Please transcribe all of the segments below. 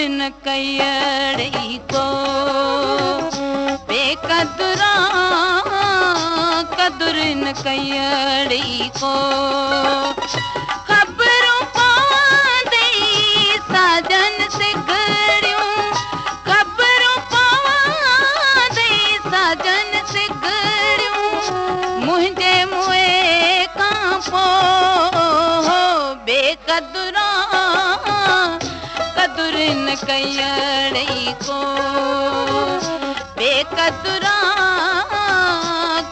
न कयड़ी को बेकदुरा कदुर न कयड़ी को खबरों पांदे साजन से गड़ियों खबरों पांदे साजन से गड़ियों मुझे मुए कांपो बेकदुरा कदुर न कयड़ी को बेकदुरा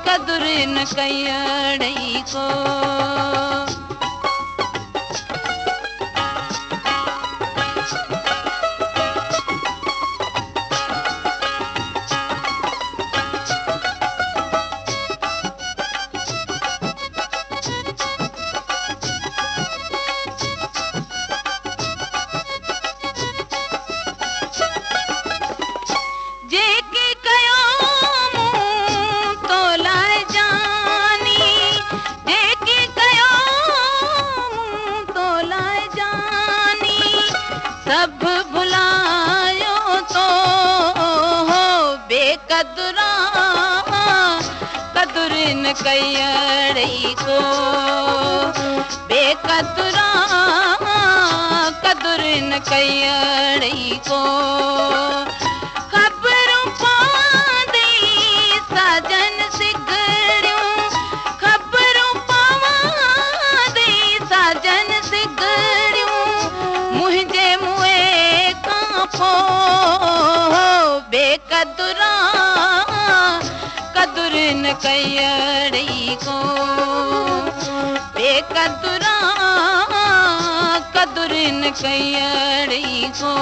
कदुर न कयड़ी को सब भुलायो तो हो बेकदुरा कदुर न कयड़ी को बेकदुरा कदुर न कयड़ी को खबरों पांदे साजन से गड़ियों खबरों पांदे साजन से गड़ियों मुझे बेकदुरा कदुर न कयड़ी को बेकदुरा कदुर न कयड़ी को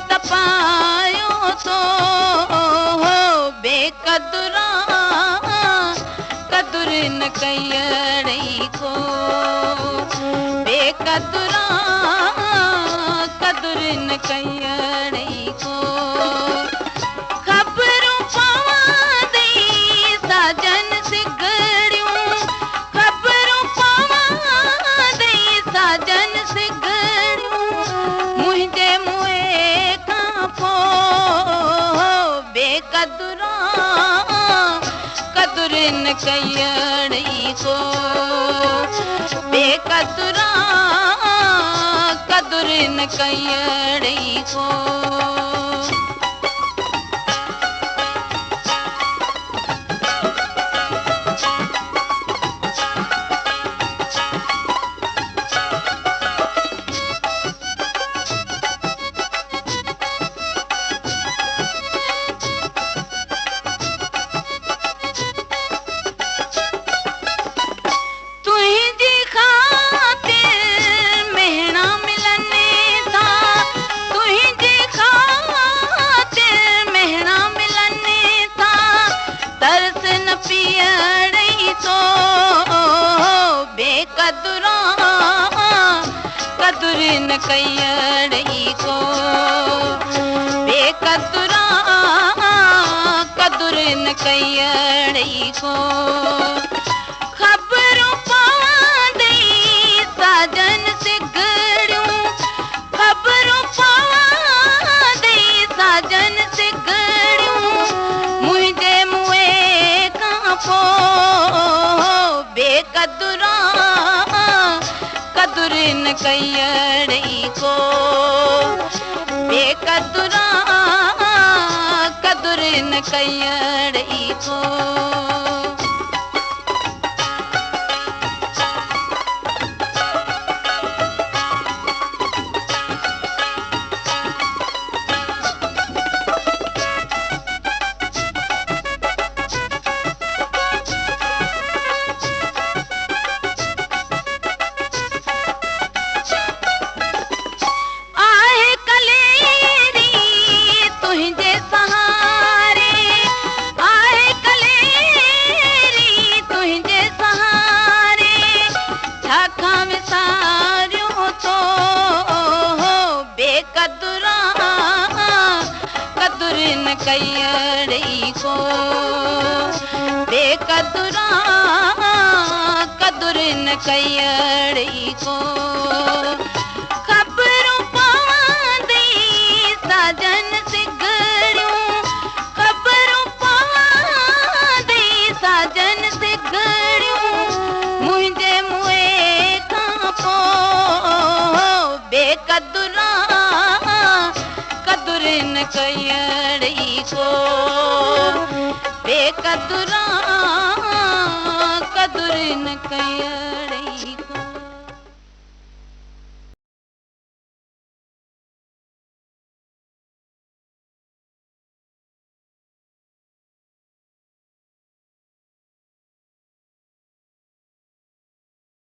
तपायो तो हो बेकदुरा कदुर न कयड़ी को बेकदुरा कदुर न कयड़ी को खबरों पांदे साजन से गड़ियों खबरों पांदे साजन से गड़ियों मुझे बेकदुरा कदुर न कयड़ी को बेकदुरा कदुर न कयड़ी को बेकदुरा कदुर न कयड़ी को बेकदुरा कदुर न कयड़ी को खबरों पांदे साजन से गड़ियों खबरों पांदे साजन से गड़ियों मुझे मुए कांपो बेकदुरा कदुर न कयड़ी को बेकदुरा कदुर न कयड़ी को न कयड़ी को बेकदुरा कदुर न कयड़ी को खबरूं पवंदी साजन सिगड़ियूं खबरूं पवंदी साजन सिगड़ियूं मुंहिंजे मुंहुं खां पोइ बेकदुरा कदुर न कयड़ी को बेकदुरा कदुर न कयड़ी